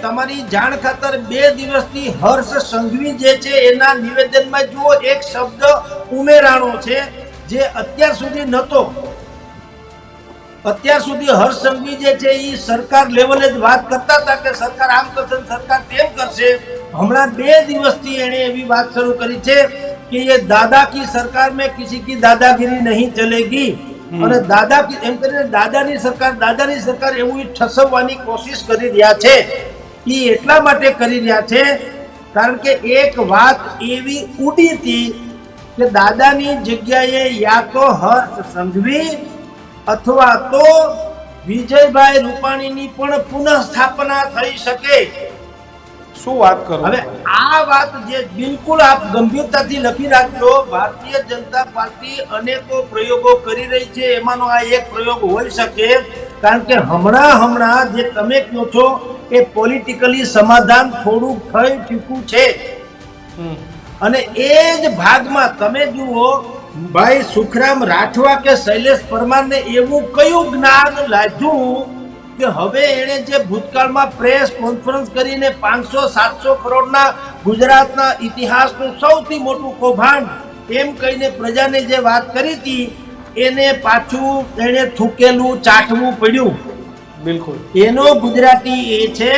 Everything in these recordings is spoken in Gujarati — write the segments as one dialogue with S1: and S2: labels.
S1: તમારી જાણ ખાતર 2 દિવસથી હર્ષ સંઘવી જે છે એના નિવેદનમાં જુઓ એક શબ્દ ઉમેરાણો છે જે અત્યાર સુધી નહોતો. અત્યાર સુધી હર્ષ સંઘવી જે છે એ સરકાર લેવલે જ વાત કરતા હતા કે સરકાર આમ કરશે સરકાર તેમ કરશે. હમણાં 2 દિવસથી એણે એવી વાત શરૂ કરી છે કે ये दादा की सरकार में किसी की दादागिरी नहीं चलेगी અને દાદા એમ કરીને દાદાની સરકાર એવું ઠસવવાની કોશિશ કરી રહ્યા છે. એ એટલા માટે કરી રહ્યા છે કારણ કે એક વાત એવી ઉડી હતી કે દાદાની જગ્યાએ યા તો હર્ષ સંઘવી અથવા તો વિજયભાઈ રૂપાણીની પણ પુનઃસ્થાપના થઈ શકે.
S2: શું વાત કરો?
S1: હવે આ વાત જે બિલકુલ આપ ગંભીરતાથી લખી રાખજો. ભારતીય જનતા પાર્ટી અનેકો પ્રયોગો કરી રહી છે, એમાંનો આ એક પ્રયોગ હોઈ શકે કારણ કે હમણાં જે તમે કહો છો એ પોલિટિકલી સમાધાન થોડું થઈ ચૂક્યું છે અને એ જ ભાગમાં તમે જુઓ ભાઈ સુખરામ રાઠવા કે શૈલેષ પરમારને એવું કયું જ્ઞાન લાગ્યું કે હવે એણે જે ભૂતકાળમાં પ્રેસ કોન્ફરન્સ કરીને 500-700 કરોડના ગુજરાતના ઇતિહાસનું સૌથી મોટું કૌભાંડ એમ કહીને પ્રજાને જે વાત કરી હતી એને પાછું એણે થૂકેલું ચાટવું પડ્યું.
S2: બિલકુલ
S1: એનો ગુજરાતી એ છે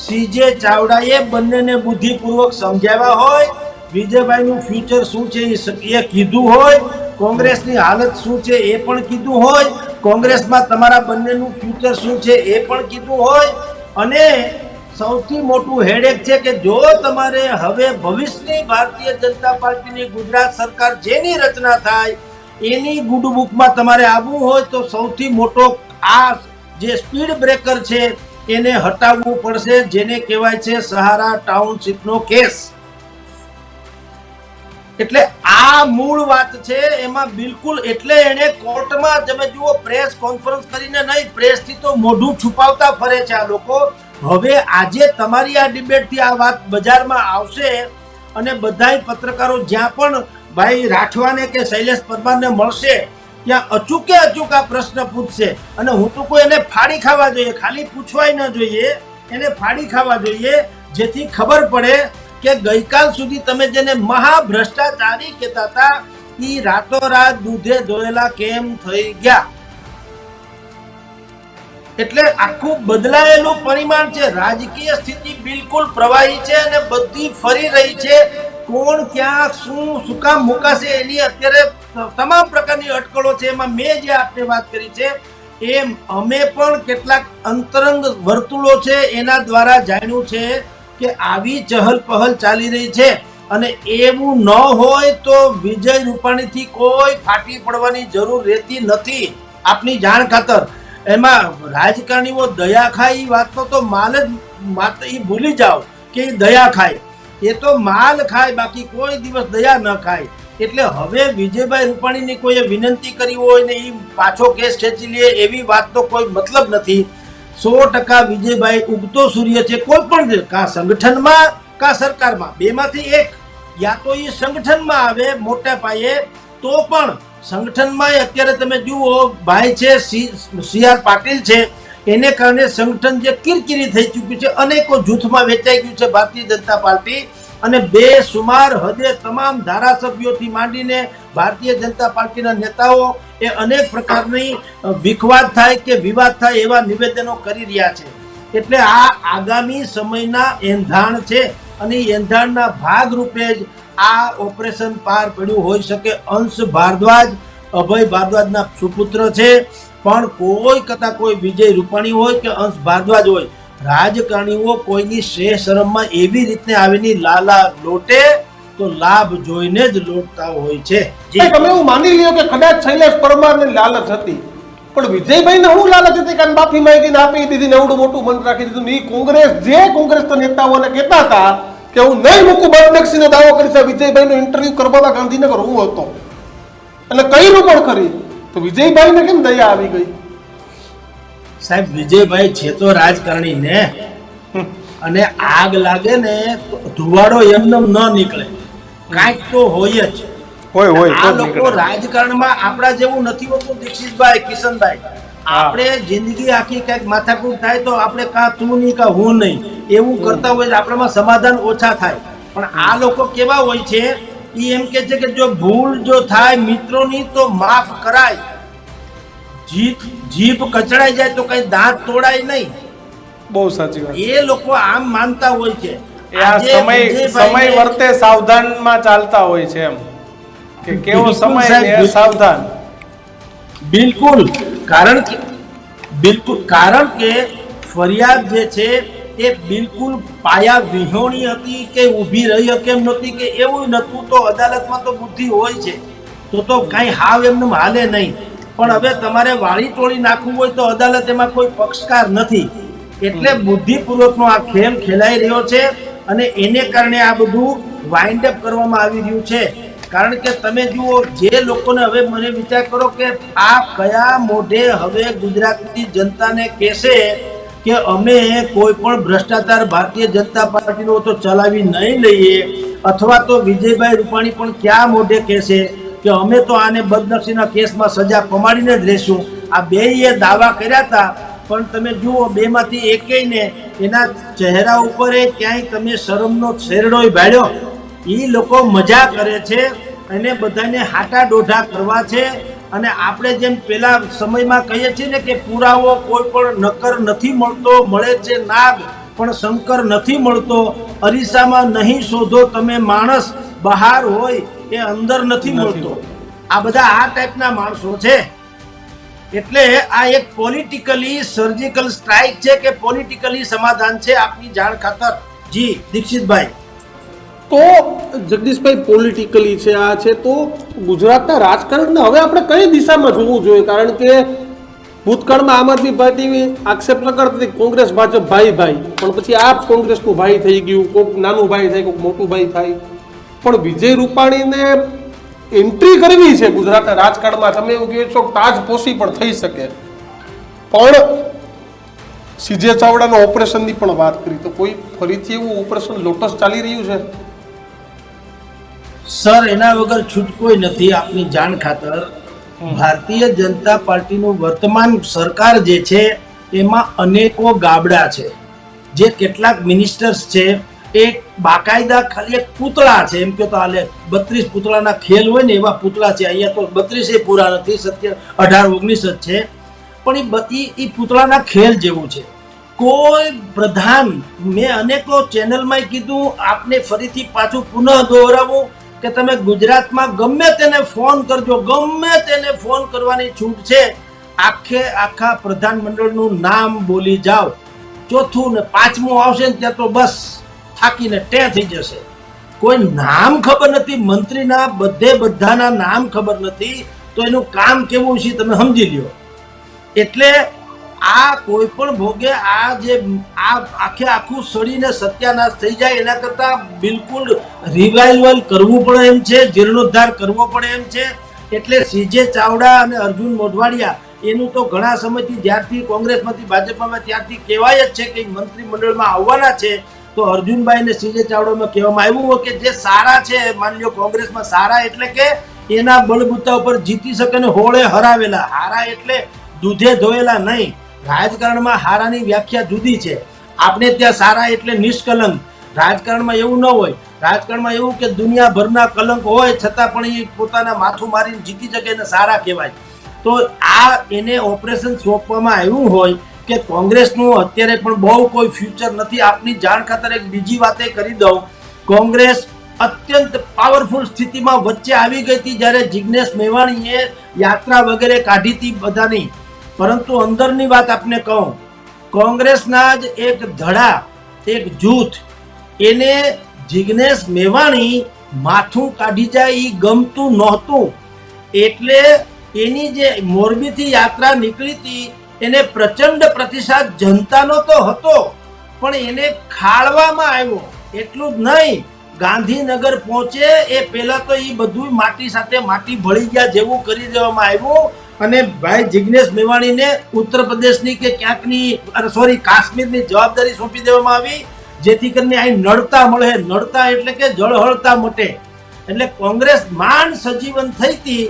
S1: સીજે ચાવડાએ બંનેને બુદ્ધિપૂર્વક સમજાવ્યા હોય, વિજયભાઈનું ફ્યુચર શું છે એ કીધું હોય, કોંગ્રેસની હાલત શું છે એ પણ કીધું હોય, કોંગ્રેસમાં તમારા બંનેનું ફ્યુચર શું છે એ પણ કીધું હોય અને સૌથી મોટું હેડેક છે કે જો તમારે હવે ભવિષ્યની ભારતીય જનતા પાર્ટીની ગુજરાત સરકાર જેની રચના થાય એની ગુડ બુકમાં તમારે આવવું હોય તો સૌથી મોટો આ જે સ્પીડ બ્રેકર છે એને હટાવવું પડશે, જેને કહેવાય છે સહારા ટાઉનશીપનો કેસ. એટલે આ મૂળ વાત છે એમાં બિલકુલ. એટલે એને કોર્ટમાં તમે જુઓ પ્રેસ કોન્ફરન્સ કરીને નહીં, પ્રેસથી તો મોઢું છુપાવતા ફરે છે આ લોકો. હવે આજે તમારી આ ડિબેટથી આ વાત બજારમાં આવશે અને બધાય પત્રકારો જ્યાં પણ ભાઈ રાઠવાને કે શૈલેષ પરમારને મળશે ત્યાં અચૂક આ પ્રશ્ન પૂછશે અને હું તો કોઈ એને ફાડી ખાવા જોઈએ, ખાલી પૂછવાય ન જોઈએ, એને ફાડી ખાવા જોઈએ જેથી ખબર પડે કે ગઈકાલ સુધી તમે જેને મહાભ્રષ્ટાચારી કહેતા હતા એ રાતોરાત દૂધે ધોયેલા કેમ થઈ ગયા. એટલે આખું બદલાયેલું પરિમાણ છે. રાજકીય સ્થિતિ બિલકુલ પ્રવાહી છે અને બધી ફરી રહી છે. કોણ ક્યાં શું કામ મુકાશે એની અત્યારે તમામ પ્રકારની અટકળો છે. એમાં મેં જે આપને વાત કરી છે એમ અમે પણ કેટલાક અંતરંગ વર્તુળો છે એના દ્વારા જાણ્યું છે કે આવી ચહલ પહલ ચાલી રહી છે અને એવું ન હોય તો વિજય રૂપાણીથી કોઈ ફાટી પડવાની જરૂર રહેતી નથી. આપની જાણ ખાતર એમાં રાજકારણીઓ દયા ખાય એ વાતનો તો માલ જ માત્ર એ ભૂલી જાઓ કે એ દયા ખાય, એ તો માલ ખાય, બાકી કોઈ દિવસ દયા ન ખાય. એટલે હવે વિજયભાઈ રૂપાણીની કોઈએ વિનંતી કરી હોય ને એ પાછો કેસ ખેંચી લે એવી વાતનો કોઈ મતલબ નથી. 100% વિજયભાઈ ઉગતો સૂર્ય છે. કોઈ પણ કા સંગઠનમાં કા સરકારમાં, બેમાંથી એક. યા તો એ સંગઠનમાં આવે મોટા પાયે તો પણ સંગઠનમાં અત્યારે તમે જુઓ ભાઈ છે CR પાટીલ છે એને કારણે સંગઠન જે કિરકિરી થઈ ચૂક્યું છે, અનેકો જૂથમાં વેચાઈ ગયું છે ભારતીય જનતા પાર્ટી અને બેસુમાર હદે તમામ ધારાસભ્યોથી માંડીને ભારતીય જનતા પાર્ટીના નેતાઓ એ અનેક પ્રકારની વિખવાદ થાય કે વિવાદ થાય એવા નિવેદનો કરી રહ્યા છે. એટલે આ આગામી સમયના એંધાણ છે અને એંધાણના ભાગ રૂપે જ આ ઓપરેશન પાર પડ્યું હોઈ શકે. અંશ ભારદ્વાજ અભય ભારદ્વાજના સુપુત્ર છે પણ કોઈ કથા કોઈ વિજય રૂપાણી હોય કે અંશ ભારદ્વાજ હોય, રાજકારણીઓ કોઈની શ્રેય શરમમાં એવી રીતે આવીને લાલા લોટે તો લાભ જોઈને જ લોટતા હોય છે.
S2: તમે એવું માની લ્યો કે કદાચ શૈલેષ પરમારની લાલચ હતી પણ વિજયભાઈને હું લાલચ હતી કે માફી માંગીને આપી દીધી ને એવડું મોટું મન રાખી દીધું. કોંગ્રેસ જે કોંગ્રેસના નેતાઓને કહેતા હતા કે હું નહીં મૂકું બદનક્ષીનો દાવો કરીશ, વિજયભાઈનો ઇન્ટરવ્યુ કરવાના ગાંધીનગર હું હતો અને કર્યું પણ ખરી. તો વિજયભાઈને કેમ દયા આવી ગઈ?
S1: સાહેબ વિજયભાઈ છે તો રાજકારણી ને અને આગ લાગે ને ધુવાડો એમને ન નીકળે, કાંઈક તો હોય જ. આ લોકો રાજકારણમાં આપણા જેવું નથી હોતું દીક્ષિતભાઈ, કિશનભાઈ. આપણે જિંદગી આખી કઈક માથાકૂટ થાય તો આપણે કાં તું નહીં કાં હું નહીં એવું કરતા હોય તો આપણામાં સમાધાન ઓછા થાય. પણ આ લોકો કેવા હોય છે, એ એમ કે છે કે જો ભૂલ જો થાય મિત્રોની તો માફ કરાય, જીભ કચડાઈ જાય તો કઈ દાંત તોડાય નહીં.
S2: બહુ સાચી વાત.
S1: એ લોકો આમ માનતા હોય છે.
S3: એ આ સમય વર્તે સાવધાનમાં ચાલતા હોય છે, એમ કે કેવો સમય ને સાવધાન.
S1: બિલકુલ, કારણ કે ફરિયાદ જે છે એ બિલકુલ પાયા વિહોણી હતી કે ઊભી રહી કેમ નહોતી કે એવું નતું. તો અદાલતમાં તો બુદ્ધિ હોય છે, તો કઈ હાવ એમને હાલે નહીં. પણ હવે તમારે વાળી તોડી નાખવું હોય તો અદાલત એમાં કોઈ પક્ષકાર નથી. એટલે બુદ્ધિપૂર્વકનો આ ખેલ ખેલાઈ રહ્યો છે અને એને કારણે આ બધું વાઇન્ડ અપ કરવામાં આવી રહ્યું છે. કારણ કે તમે જુઓ, જે લોકોને હવે મને વિચાર કરો કે આ કયા મોઢે હવે ગુજરાતની જનતાને કહેશે કે અમે કોઈ પણ ભ્રષ્ટાચાર ભારતીય જનતા પાર્ટીનો તો ચલાવી નહીં લઈએ, અથવા તો વિજયભાઈ રૂપાણી પણ ક્યાં મોઢે કહેશે કે અમે તો આને બદનક્ષીના કેસમાં સજા પમાડીને જ રહેશું. આ બેય દાવા કર્યા હતા, પણ તમે જુઓ બેમાંથી એકેયને એના ચહેરા ઉપર ક્યાંય તમે શરમનો છેરડોય ભાળ્યો. એ લોકો મજા કરે છે, એને બધાને હાટા ડોઢા કરવા છે. અને આપણે જેમ પેલા સમયમાં કહીએ છીએ ને કે પુરાવો કોઈ પણ નકર નથી મળતો, મળે છે નાગ પણ શંકર નથી મળતો. અરીસામાં નહીં શોધો તમે માણસ, બહાર હોય એ અંદર નથી મળતો. આ બધા આ ટાઈપના માણસો છે. એટલે આ એક પોલિટિકલી સર્જિકલ સ્ટ્રાઇક છે કે પોલિટિકલી સમાધાન છે, આપની જાણ ખાતર. જી દીક્ષિતભાઈ.
S2: તો જગદીશભાઈ, પોલિટિકલી છે આ છે, તો ગુજરાતના રાજકારણને હવે આપણે કઈ દિશામાં જોવું જોઈએ? કારણ કે ભૂતકાળમાં આમ આદમી પાર્ટી આક્ષેપ ન કરતી કોંગ્રેસ ભાજપ ભાઈ ભાઈ, પણ પછી આ કોંગ્રેસનું ભાઈ થઈ ગયું, કોઈક નાનું ભાઈ થાય, કોઈક મોટું ભાઈ થાય. પણ વિજય રૂપાણીને એન્ટ્રી કરવી છે ગુજરાતના રાજકારણમાં, તમે એવું કહો છો તાજપોશી પણ થઈ શકે. પણ સીજે ચાવડાના ઓપરેશનની પણ વાત કરી, તો કોઈ ફરીથી એવું ઓપરેશન લોટસ ચાલી રહ્યું છે?
S1: સર, એના વગર છૂટકોય નથી. આપની જાણ ખાતર ભારતીય જનતા પાર્ટીનું વર્તમાન સરકાર જે છે એમાં અનેકો ગાબડા છે. જે કેટલાક મિનિસ્ટર્સ છે એ બાકાયદા ખાલી એક પૂતળા છે, એમ કે તો હાલે 32 પૂતળાના ખેલ હોય ને એવા પૂતળા છે. અહીંયા તો 32 પૂરા નથી, 17, 18, 19 જ છે. પણ એ પૂતળાના ખેલ જેવું છે. કોઈ પ્રધાન, મેં અનેકો ચેનલમાં કીધું, આપને ફરીથી પાછું પુનઃ દોહરાવું કે તમે ગુજરાતમાં ગમે તેને ફોન કરજો, ગમે તેને ફોન કરવાની છૂટ છે. આખા પ્રધાનમંડળનું નામ બોલી જાઓ, ચોથું ને પાંચમું આવશે ને ત્યાં તો બસ થાકીને ટે થઈ જશે. કોઈ નામ ખબર નથી, મંત્રીના બધાના નામ ખબર નથી, તો એનું કામ કેવું છે તમે સમજી લ્યો. એટલે આ કોઈ પણ ભોગે આ જે આખું સડીને સત્યાનાશ થઈ જાય એના કરતા બિલકુલ રિવાઇવલ કરવું પડે એમ છે, જીર્ણોદ્ધાર કરવો પડે એમ છે. એટલે સીજે ચાવડા અને અર્જુન મોઢવાડિયા એનું તો ઘણા સમયથી જ્યારથી કોંગ્રેસમાંથી ભાજપમાં ત્યારથી કહેવાય જ છે કે મંત્રીમંડળમાં આવવાના છે. તો અર્જુનભાઈ ને સીજે ચાવડામાં કહેવામાં આવ્યું હોય કે જે સારા છે, માની લો કોંગ્રેસમાં સારા એટલે કે એના બળબૂતા ઉપર જીતી શકે ને હોળે હરાવેલા. હારા એટલે દૂધે ધોયેલા નહીં. રાજકારણમાં હારાની વ્યાખ્યા જુદી છે. આપણે ત્યાં સારા એટલે નિષ્કલંક. રાજકારણમાં એવું ન હોય. રાજકારણમાં એવું કે દુનિયાભરના કલંક હોય છતાં પણ એ પોતાના માથું મારીને જીતી શકે એને સારા કહેવાય. તો આ એને ઓપરેશન સોંપવામાં આવ્યું હોય કે કોંગ્રેસનું અત્યારે પણ બહુ કોઈ ફ્યુચર નથી. આપની જાણ ખાતર એક બીજી વાતે કરી દઉં, કોંગ્રેસ અત્યંત પાવરફુલ સ્થિતિમાં વચ્ચે આવી ગઈ હતી જ્યારે જિગ્નેશ મેવાણીએ યાત્રા વગેરે કાઢી હતી બધાની. પરંતુ અંદરની વાત આપને કહું, કોંગ્રેસના જ એક ધડા, એક જૂથ, એને જિગ્નેશ મેવાણી માથું કાઢી જાય એ ગમતું નહોતું. એટલે એની જે મોરબીથી યાત્રા નીકળી હતી એને પ્રચંડ પ્રતિસાદ જનતાનો તો હતો, પણ એને ખાળવામાં આવ્યો. એટલું જ નહીં, ગાંધીનગર પહોંચે એ પહેલા તો એ બધું માટી સાથે માટી ભળી ગયા જેવું કરી દેવામાં આવ્યું. અને ભાઈ જિગ્નેશ મેવાણીને ઉત્તર પ્રદેશની કે ક્યાંકની કાશ્મીરની જવાબદારી સોંપી દેવામાં આવી, જેથી કરીને અહીં નડતા મળે. નડતા એટલે કે જળહળતા મટે. એટલે કોંગ્રેસ માંડ સજીવન થઈ હતી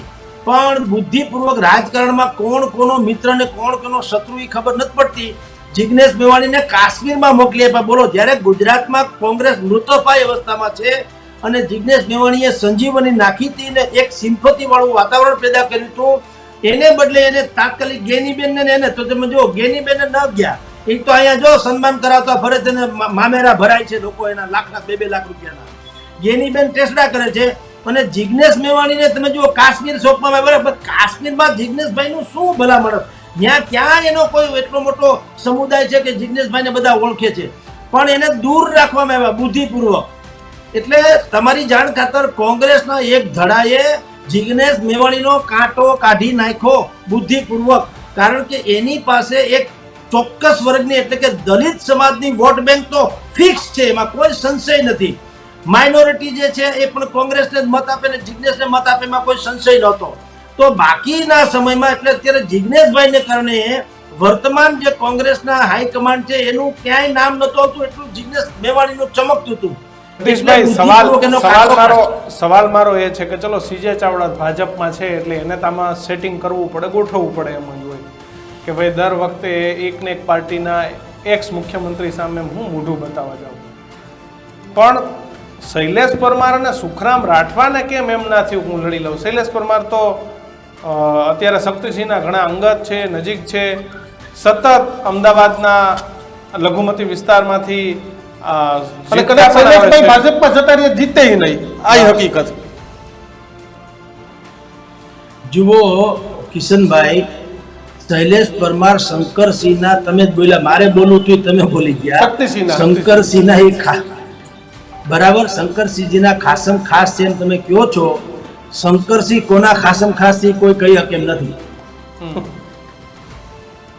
S1: પણ બુદ્ધિપૂર્વક રાજકારણમાં કોણ કોનો મિત્ર ને કોણ કોનો શત્રુ એ ખબર નથી પડતી. જિગ્નેશ મેવાણીને કાશ્મીરમાં મોકલી આપ્યા. બોલો, જ્યારે ગુજરાતમાં કોંગ્રેસ મૃતોપાય અવસ્થામાં છે અને જિગ્નેશ મેવાણીએ સંજીવની નાખી હતી ને એક સિમ્પથી વાળું વાતાવરણ પેદા કર્યું હતું, એને બદલે એને તાત્કાલિક ગેનીબેન ને એને તો તમે જો ગેનીબેન ન ગયા, એ તો અહીંયા જો સન્માન કરાવતા ફરે તેને મામેરા ભરાય છે લોકો એના લાખ 2 લાખ રૂપિયાના. ગેનીબેન ટેસડા કરે છે અને જિગ્નેશ મેવાણીને તમે જુઓ કાશ્મીર સોંપવામાં બરાબર. કાશ્મીરમાં જિગ્નેશભાઈ નું શું ભલા મળે? ત્યાં એનો કોઈ એટલો મોટો સમુદાય છે કે જિગ્નેશભાઈને બધા ઓળખે છે, પણ એને દૂર રાખવામાં આવ્યા બુદ્ધિપૂર્વક. એટલે તમારી જાણ ખાતર કોંગ્રેસના એક ધડાએ જિગ્નેશ મેવાણીનો કાંટો કાઢી નાખ્યો બુદ્ધિપૂર્વક, કારણ કે એની પાસે એક ચોક્કસ વર્ગની એટલે કે દલિત સમાજની વોટ બેંક તો ફિક્સ છે, એમાં કોઈ સંશય નથી. માઇનોરિટી જે છે એ પણ કોંગ્રેસને જ મત આપે ને જિગ્નેશને મત આપે, એમાં કોઈ સંશય નહોતો. તો બાકીના સમયમાં એટલે અત્યારે જિગ્નેશભાઈને કારણે વર્તમાન જે કોંગ્રેસના હાઈકમાન્ડ છે એનું ક્યાંય નામ નહોતું આવતું, એટલું જિગ્નેશ મેવાણીનું ચમકતું હતું.
S3: સવાલ મારો એ છે કે ચલો સીજે ચાવડા ભાજપમાં છે એટલે એને આમાં સેટિંગ કરવું પડે, ગોઠવવું પડે એમ જ હોય કે ભાઈ દર વખતે એક ને એક પાર્ટીના એક્સ મુખ્યમંત્રી સામે હું મોઢું બતાવવા જાઉં. પણ શૈલેષ પરમાર અને સુખરામ રાઠવાને કેમ એમ ના થયું હું લડી લઉં? શૈલેષ પરમાર તો અત્યારે શક્તિસિંહના ઘણા અંગત છે, નજીક છે, સતત અમદાવાદના લઘુમતી વિસ્તારમાંથી
S2: અને કદાચ શૈલેષભાઈ ભાજપમાં જતા રહે જીતે નહીં, આ હકીકત.
S1: જુઓ કિશનભાઈ, શૈલેષ પરમાર શંકરસિંહના તમે જ બોલ્યા, મારે બોલવું હતું તમે બોલી ગયા. શંકરસિંહના એ બરાબર, શંકરસિંહજીના ખાસમ ખાસ છે એમ તમે કહો છો. શંકરસિંહ કોના ખાસમ ખાસ છે કોઈ કહી શકે એમ નથી.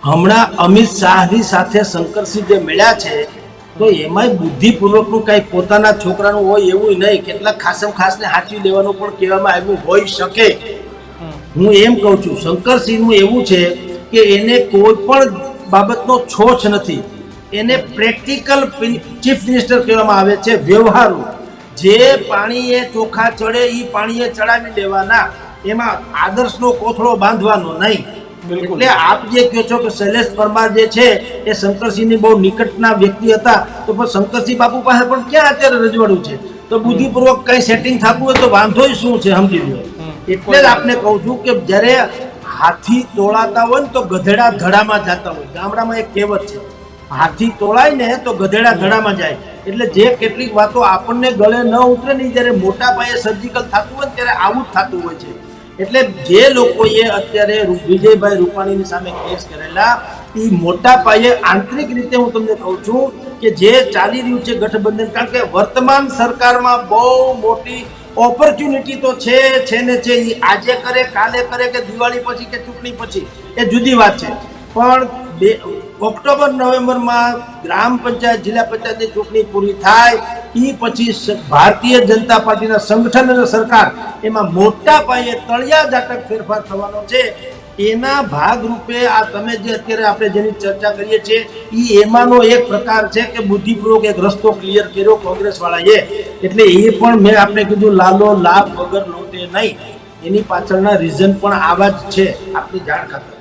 S1: હમણાં અમિત શાહની સાથે શંકરસિંહ જે મળ્યા છે તો એમાંય બુદ્ધિપૂર્વકનું કઈ પોતાના છોકરાનું હોય એવું નહીં, કેટલાક ખાસમ ખાસને સાચવી લેવાનું પણ કહેવામાં આવ્યું હોઈ શકે. હું એમ કહું છું શંકરસિંહનું એવું છે કે એને કોઈ પણ બાબતનો છોછ નથી, એને પ્રેક્ટિકલ ચીફ મિનિસ્ટર કહેવામાં આવે છે, વ્યવહારુ. જે પાણીએ ચોખા ચડે એ પાણીએ ચડાવી દેવાના, એમાં આદર્શનો કોથળો બાંધવાનો નહીં. એટલે આપ જે કહો છો કે શૈલેષ પરમાર જે છે એ શંકરસિંહની બહુ નિકટના વ્યક્તિ હતા, તો પણ શંકરસિંહ બાપુ પાસે પણ ક્યાં અત્યારે રજવાડું છે? તો બુદ્ધિપૂર્વક કઈ સેટિંગ થતું હોય તો વાંધો શું છે, સમજી લો. એટલે જ આપને કહું છું કે જ્યારે હાથી તોળાતા હોય ને તો ગધેડા ધડામાં જતા હોય. ગામડામાં એક કહેવત છે, હાથી તોળાય ને તો ગધેડા ધડામાં જાય. એટલે જે કેટલીક વાતો આપણને ગળે ન ઉતરે ને જ્યારે મોટા પાયે સર્જિકલ થતું હોય ત્યારે આવું જ થતું હોય છે. એટલે જે લોકોએ અત્યારે વિજયભાઈ રૂપાણીની સામે કેસ કરેલા એ મોટા પાયે આંતરિક રીતે હું તમને કહું છું કે જે ચાલી રહ્યું છે ગઠબંધન, કારણ કે વર્તમાન સરકારમાં બહુ મોટી ઓપોર્ચ્યુનિટી તો છે ને છે. એ આજે કરે કાલે કરે કે દિવાળી પછી કે ચૂંટણી પછી એ જુદી વાત છે, પણ ઓક્ટોબર નવેમ્બરમાં ગ્રામ પંચાયત જિલ્લા પંચાયતની ચૂંટણી પૂરી થાય એ પછી ભારતીય જનતા પાર્ટીના સંગઠન અને સરકાર એમાં મોટા પાયે તળિયા જાટક ફેરફાર થવાનો છે. એના ભાગરૂપે આ તમે જે અત્યારે આપણે જેની ચર્ચા કરીએ છીએ એ એમાંનો એક પ્રકાર છે કે બુદ્ધિપૂર્વક એક રસ્તો ક્લિયર કર્યો કોંગ્રેસ વાળાએ. એટલે એ પણ મેં આપણે કીધું લાલો લાભ વગર લોટે નહીં, એની પાછળના રીઝન પણ આવા જ છે આપની જાણ ખાતર.